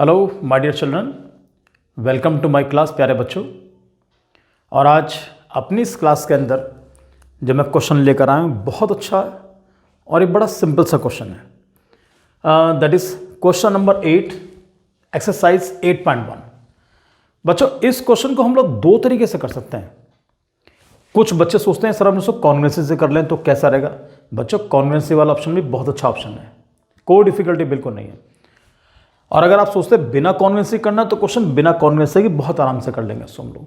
Hello my dear children, welcome to my class प्यारे बच्चों। और आज अपनी इस क्लास के अंदर जो मैं क्वेश्चन लेकर आया हूँ बहुत अच्छा है और ये बड़ा सिंपल सा क्वेश्चन है। That is question number 8 exercise 8.1। बच्चों इस क्वेश्चन को हम लोग दो तरीके से कर सकते हैं। कुछ बच्चे सोचते हैं सर हम इसको कॉन्ग्रुएंसी से कर लें तो कैसा रहेगा। बच्चों कॉन्ग्रुएंसी वाला ऑप्शन भी बहुत अच्छा ऑप्शन है, कोई डिफिकल्टी बिल्कुल नहीं है। और अगर आप सोचते हैं बिना कॉन्ग्रुएंसी करना तो क्वेश्चन बिना कॉन्ग्रुएंसी की बहुत आराम से कर लेंगे इसको हम लोग।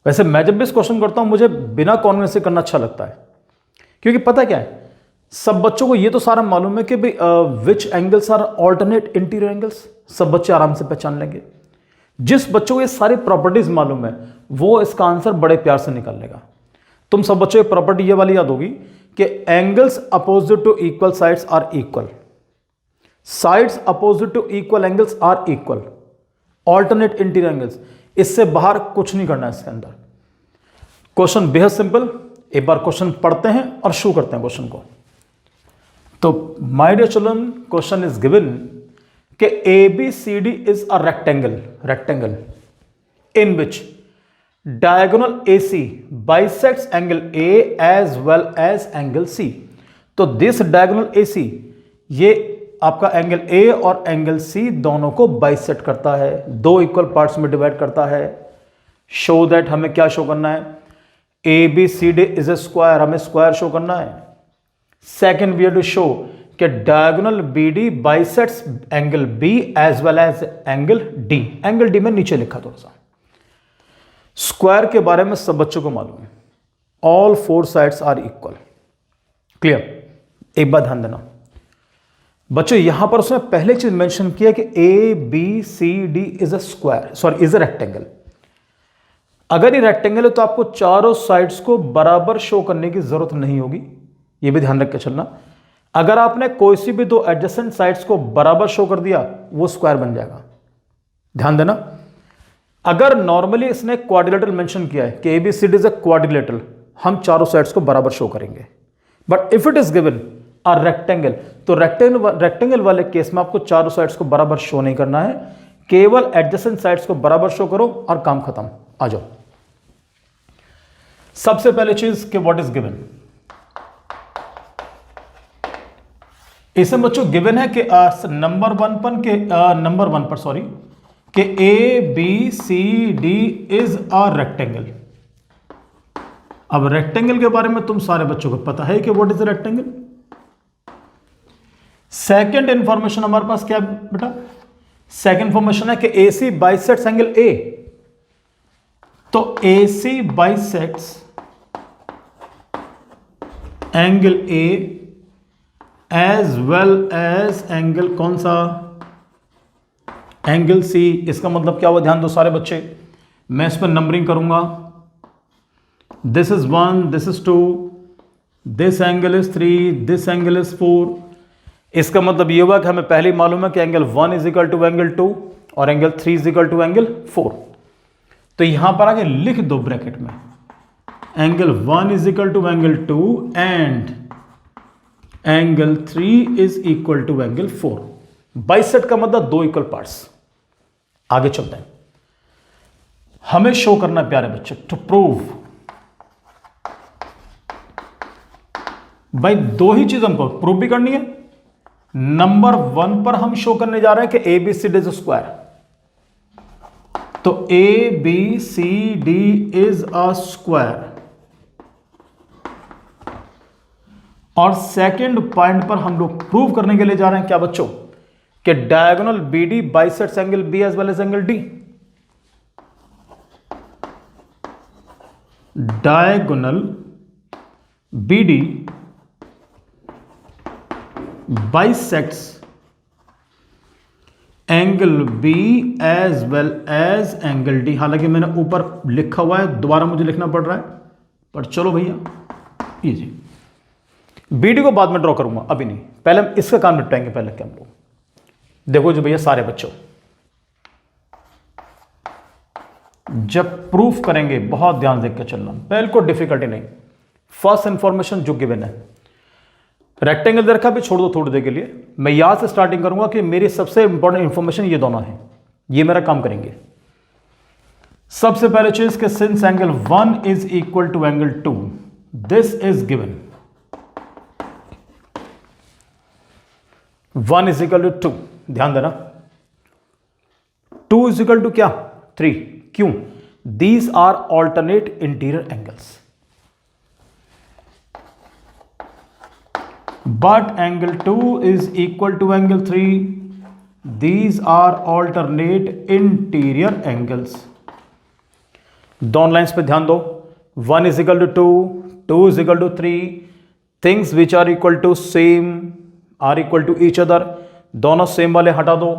वैसे मैं जब भी इस क्वेश्चन करता हूं मुझे बिना कॉन्ग्रुएंसी करना अच्छा लगता है, क्योंकि पता क्या है सब बच्चों को ये तो सारा मालूम है कि भाई which angles are alternate interior angles, सब बच्चे आराम से पहचान लेंगे। जिस बच्चों को ये सारी प्रॉपर्टीज मालूम है वो इसका आंसर बड़े प्यार से निकाल लेगा। तुम सब बच्चों की प्रॉपर्टी ये वाली याद होगी कि angles opposite to equal sides are equal, sides opposite to equal angles are equal, alternate interior angles. इससे बाहर कुछ नहीं करना है इसके अंदर। क्वेश्चन बेहद सिंपल, एक बार क्वेश्चन पढ़ते हैं और शुरू करते हैं क्वेश्चन को। तो my dear children, question is given कि ABCD is a rectangle in which diagonal AC bisects angle A as well as angle C। तो दिस डायगोनल AC ये आपका एंगल A और एंगल C दोनों को बाइसेक्ट करता है, दो इक्वल पार्ट्स में डिवाइड करता है। शो दैट, हमें क्या शो करना है, ABCD इज ए स्क्वायर, हमें स्क्वायर शो करना है। Second we have to show कि diagonal BD bisects angle B as well as angle D। Angle D में नीचे लिखा थोड़ा सा। स्क्वायर के बारे में सब बच्चों को मालूम है, all four sides are equal. Clear? एक बात ध्यान देना बच्चों, यहां पर उसने पहले चीज मेंशन किया कि ABCD is a square, sorry is a rectangle. अगर ये रेक्टेंगल है तो आपको चारों साइड्स को बराबर शो करने की जरूरत नहीं होगी, ये भी ध्यान रख के चलना। अगर आपने कोई सी भी दो एडजेसेंट साइड्स को बराबर शो कर दिया वो स्क्वायर बन जाएगा। ध्यान देना, अगर नॉर्मली इसने क्वाड्रिलेटरल मेंशन किया है कि ABCD इज अ क्वाड्रिलेटरल, हम चारों साइड्स को बराबर शो करेंगे। But if it is given a rectangle, तो रेक्टेंगल वाले केस में आपको चारों साइड्स को बराबर शो नहीं करना है, केवल एडजेसेंट साइड्स को बराबर शो करो और काम खत्म। आ जाओ, सबसे पहले चीज कि व्हाट इज गिवन। इसमें बच्चों गिवन है कि नंबर वन पर सॉरी कि ABCD इज अ रेक्टेंगल। अब रेक्टेंगल के बारे में तुम सारे बच्चों को पता है कि what is a rectangle. Second information हमारे पास क्या है बेटा, सेकेंड इंफॉर्मेशन है कि AC बाइसेक्ट्स एंगल A। तो AC bisects angle A as well as angle कौन सा, एंगल C। इसका मतलब क्या हुआ, ध्यान दो सारे बच्चे, मैं इस पर नंबरिंग करूंगा। This is 1, this is 2, this angle is 3, this angle is 4। इसका मतलब ये हुआ कि हमें पहले ही मालूम है कि angle 1 is equal to angle 2 और angle 3 is equal to angle 4। तो यहां पर आगे लिख दो ब्रैकेट में angle 1 is equal to angle 2 and angle 3 is equal to angle 4। Bisect का मतलब दो इक्वल पार्ट्स। आगे चलते हैं, हमें शो करना है प्यारे बच्चे टू प्रूव। भाई दो ही चीज हमको प्रूव भी करनी है। नंबर 1 पर हम शो करने जा रहे हैं कि ABCD इज स्क्वायर, तो ABCD इज अ स्क्वायर। और सेकंड पॉइंट पर हम लोग प्रूव करने के लिए जा रहे हैं क्या बच्चों, कि diagonal BD bisects angle B as well as angle D। Diagonal BD bisects angle B as well as angle D। हालांकि मैंने ऊपर लिखा हुआ है, दोबारा मुझे लिखना पड़ रहा है, पर चलो भैया ये जी BD को बाद में ड्रॉ करूंगा, अभी नहीं, पहले हम इसका काम निपटाएंगे पहले क्या हम लोग। देखो जो भैया सारे बच्चों, जब प्रूफ करेंगे बहुत ध्यान देकर चलना, बिल्कुल डिफिकल्टी नहीं। फर्स्ट इंफॉर्मेशन जो गिवन है, रेक्टेंगल दे रखा भी छोड़ दो थोड़ी देर के लिए, मैं यहां से स्टार्टिंग करूंगा कि मेरी सबसे इंपॉर्टेंट इंफॉर्मेशन ये दोनों है, ये मेरा काम करेंगे। सबसे पहले चीज कि since angle 1 is equal to angle 2, this is given 1 is equal to 2, ध्यान देना 2 इज इक्वल टू क्या 3, क्यों? These are alternate interior angles, but angle 2 is equal to angle 3, these are alternate interior angles। दोनों lines पे ध्यान दो, 1 is equal to 2, 2 is equal to 3, things which are equal to same are equal to each other, दोनों same वाले हटा दो,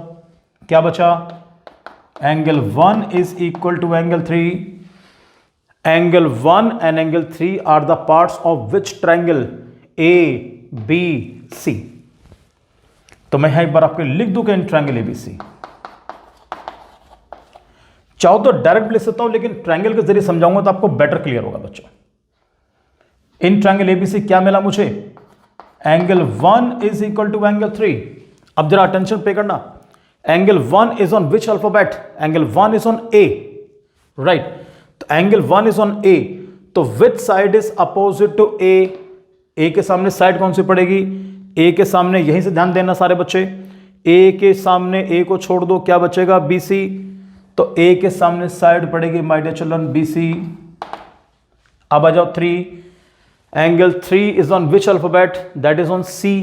क्या बचा? Angle 1 is equal to angle 3, angle 1 and angle 3 are the parts of which triangle? A B C. तो मैं यहां एक बार आपको लिख दूं कि इन ट्रायंगल एबीसी, चाहो तो डायरेक्ट लिख सकता हूं, लेकिन ट्रायंगल के जरिए समझाऊंगा तो आपको बेटर क्लियर होगा बच्चों। इन ट्रायंगल एबीसी क्या मिला मुझे? Angle 1 is equal to angle 3। अब जरा अटेंशन पे करना, angle 1 is on which alphabet? Angle 1 is on A, right. तो एंगल 1 इज ऑन ए, तो which side is opposite to A? A के सामने साइड कौन सी पड़ेगी? ए के सामने, यहीं से ध्यान देना सारे बच्चे, ए के सामने ए को छोड़ दो, क्या बचेगा? B C. तो ए के सामने साइड पड़ेगी my dear children B C. अब आ जाओ 3, angle 3 is on which alphabet? That is on C.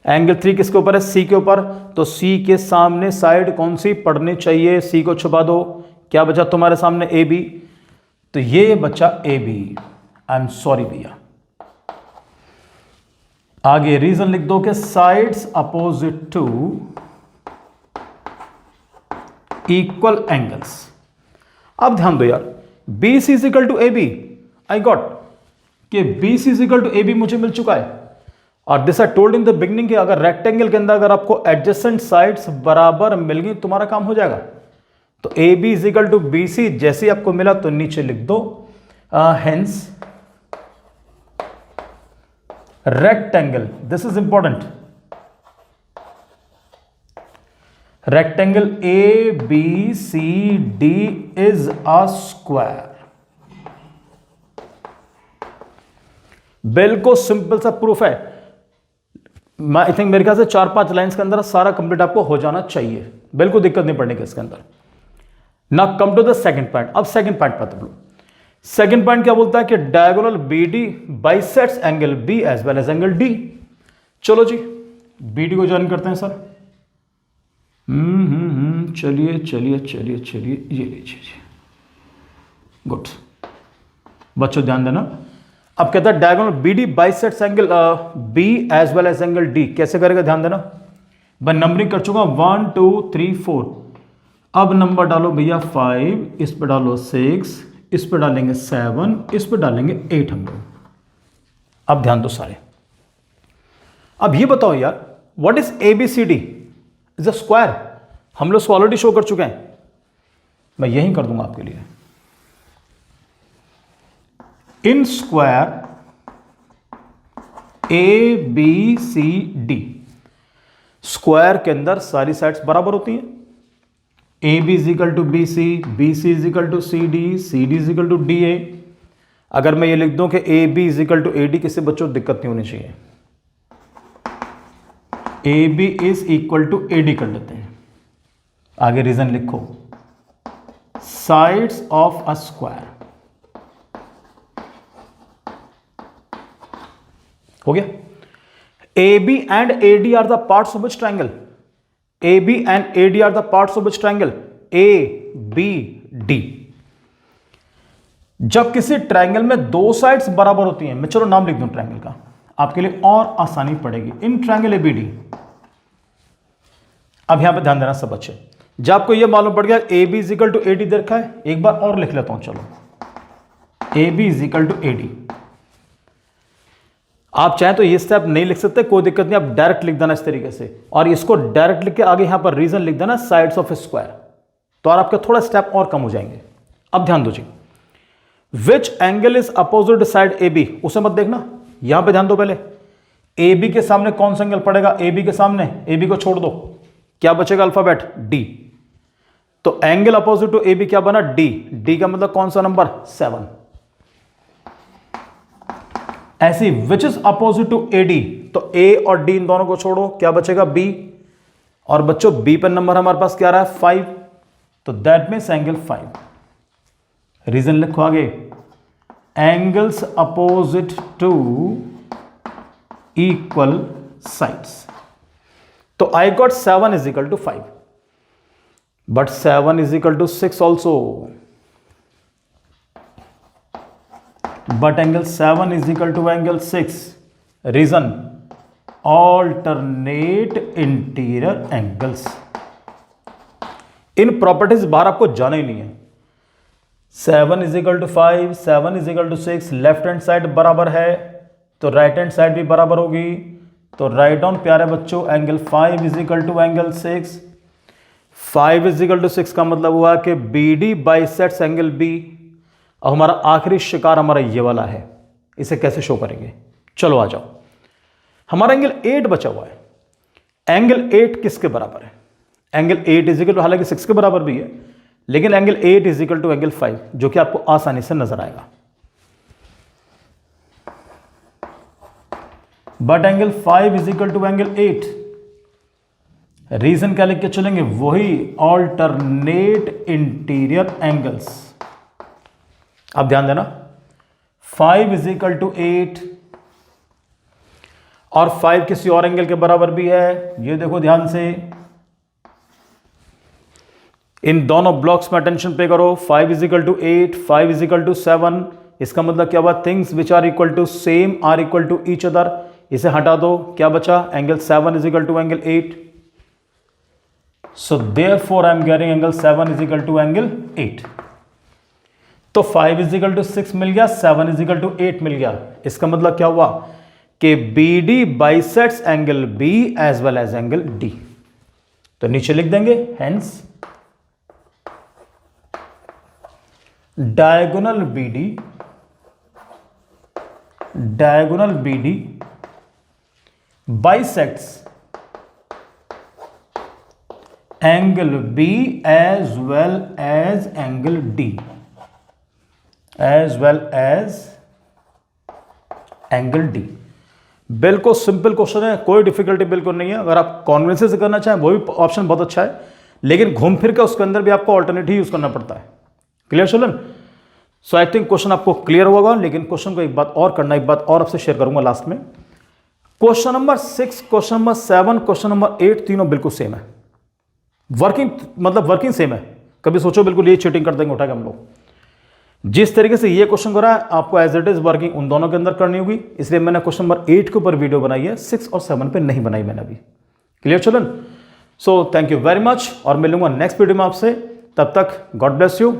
Angle 3 किसके ऊपर है? सी के ऊपर। तो सी के सामने साइड कौन सी पड़नी चाहिए? सी को छुपा दो, क्या बचा तुम्हारे सामने? A B. तो ये बचा A B. I am sorry भैया, आगे रीजन लिख दो कि sides opposite to equal angles. अब ध्यान दो यार, B C is equal to A B, I got कि B C is equal to A B मुझे मिल चुका है। और this I told in the beginning कि अगर रेक्टेंगल के अंदर अगर आपको एडजेसेंट साइड्स बराबर मिल गई तुम्हारा काम हो जाएगा। तो A B is equal to B C जैसे आपको मिला तो नीचे लिख दो hence rectangle, this is important, rectangle ABCD is a square। बिल्कुल सिंपल सा प्रूफ है। मैं आई थिंक मेरे ख्याल से 4-5 लाइन्स के अंदर सारा कंप्लीट आपको हो जाना चाहिए, बिल्कुल दिक्कत नहीं पड़ेगी इसके अंदर। Now come to the second point. अब सेकंड पॉइंट पर तो सेकंड पॉइंट क्या बोलता है कि diagonal BD bisects angle B as well as angle D। चलो जी BD को ज्वाइन करते हैं सर। चलिए चलिए चलिए चलिए, ये लीजिए जी, गुड। बच्चों ध्यान देना, अब कहता है diagonal BD bisects angle B as well as angle D। कैसे करेगा ध्यान देना, मैं नंबरिंग कर चुका 1 2 3 4। अब नंबर डालो भैया 5, इस पर डालो 6, इस पर डालेंगे 7, इस पर डालेंगे 8 हम लोग। अब ध्यान दो सारे। अब ये बताओ यार, what is ABCD? Is a square. हम लोग इसको ऑलरेडी शो कर चुके हैं, मैं यही कर दूंगा आपके लिए। इन स्क्वायर ABCD, स्क्वायर के अंदर सारी साइड्स बराबर होती हैं। AB is equal to BC, BC is equal to CD, CD is equal to DA। अगर मैं ये लिख दूं कि AB is equal to AD, किसी बच्चों को दिक्कत नहीं होनी चाहिए। AB is equal to AD कर लेते हैं। आगे रीजन लिखो, साइड्स ऑफ अ स्क्वायर। हो गया। AB and AD are the parts of which triangle? AB and AD are the parts of which triangle? ABD। जब किसी ट्रायंगल में दो साइड्स बराबर होती हैं, मैं चलो नाम लिख दूं ट्रायंगल का, आपके लिए और आसानी पड़ेगी। In triangle ABD। अब यहां पे ध्यान देना सब बच्चे, जब आपको यह मालूम पड़ गया AB is equal to AD दे रखा है, एक बार और लिख लेता हूं चलो, AB is equal to AD। आप चाहें तो ये स्टेप नहीं लिख सकते, कोई दिक्कत नहीं, आप डायरेक्ट लिख देना इस तरीके से, और इसको डायरेक्ट लिख के आगे यहां पर रीजन लिख देना साइड्स ऑफ ए स्क्वायर, तो और आपके थोड़ा स्टेप और कम हो जाएंगे। अब ध्यान दो जी, which angle is opposite side AB, उसे मत देखना, यहां पे ध्यान दो पहले। ए बी के सामने कौन सा एंगल पड़ेगा, ए बी के सामने, ए बी को छोड़ दो, क्या बचेगा अल्फाबेट डी। तो angle opposite to A B क्या बना, डी। डी का मतलब कौन सा number, 7। AC which is opposite to A D, तो ए और डी इन दोनों को छोड़ो, क्या बचेगा बी। और बच्चों बी पर नंबर हमारे पास क्या रहा है 5, तो दैट मीन्स एंगल 5। रीजन लिखो आगे, angles opposite to equal sides. तो I got 7 is equal to 5, but 7 is equal to 6 also, but angle 7 is equal to angle 6. Reason, alternate interior angles. इन प्रॉपर्टीज बाहर आपको जाना ही नहीं है। 7 is equal to 5, 7 is equal to 6, left hand side बराबर है तो राइट हैंड साइड भी बराबर होगी। तो राइट डाउन प्यारे बच्चों, angle 5 is equal to angle 6। 5 is equal to 6 का मतलब हुआ कि B D bisects angle B. अब हमारा आखिरी शिकार हमारा ये वाला है, इसे कैसे शो करेंगे, चलो आ जाओ। हमारा एंगल 8 बचा हुआ है। एंगल 8 किसके बराबर है, एंगल 8 इज इक्वल टू, हालांकि 6 के बराबर भी है, लेकिन angle 8 is equal to angle 5, जो कि आपको आसानी से नजर आएगा। But angle 5 is equal to angle 8। Reason क्या लिख के चलेंगे, वही ऑल्टरनेट इंटीरियर एंगल्स। अब ध्यान देना, 5 इज इक्वल टू 8 और 5 किसी और एंगल के बराबर भी है। ये देखो ध्यान से, इन दोनों ब्लॉक्स में अटेंशन पे करो। 5 is equal to 8, 5 is equal to 7। इसका मतलब क्या हुआ, things which are equal to same are equal to each other. इसे हटा दो, क्या बचा, angle 7 is equal to angle 8। So therefore I am getting angle 7 is equal to angle 8। तो 5 इज इक्वल टू 6 मिल गया, 7 इज इक्वल टू 8 मिल गया। इसका मतलब क्या हुआ कि B D bisects angle B as well as angle D. तो नीचे लिख देंगे, hence diagonal B D bisects angle B as well as angle D, as well as angle D. बिल्कुल सिंपल क्वेश्चन है, कोई डिफिकल्टी बिल्कुल नहीं है। अगर आप कॉन्फिडेंस से करना चाहें वो भी ऑप्शन बहुत अच्छा है, लेकिन घूम फिर के उसके अंदर भी आपको ऑल्टरनेटिव यूज करना पड़ता है। Clear children? So I think question आपको क्लियर होगा, लेकिन क्वेश्चन को एक बात और करना, एक बात और आपसे शेयर करूंगा लास्ट में। Question number 6, question number 7, question number 8 तीनों बिल्कुल सेम है। वर्किंग मतलब वर्किंग सेम है। कभी सोचो बिल्कुल ये चीटिंग कर देंगे उठा के हम लोग। जिस तरीके से ये क्वेश्चन करा है आपको एज इट इज वर्किंग उन दोनों के अंदर करनी होगी, इसलिए मैंने क्वेश्चन नंबर 8 के ऊपर वीडियो बनाई है, 6 और 7 पे नहीं बनाई मैंने अभी। Clear children? So thank you very much और मिलूंगा नेक्स्ट वीडियो में आपसे। तब तक गॉड ब्लेस यू।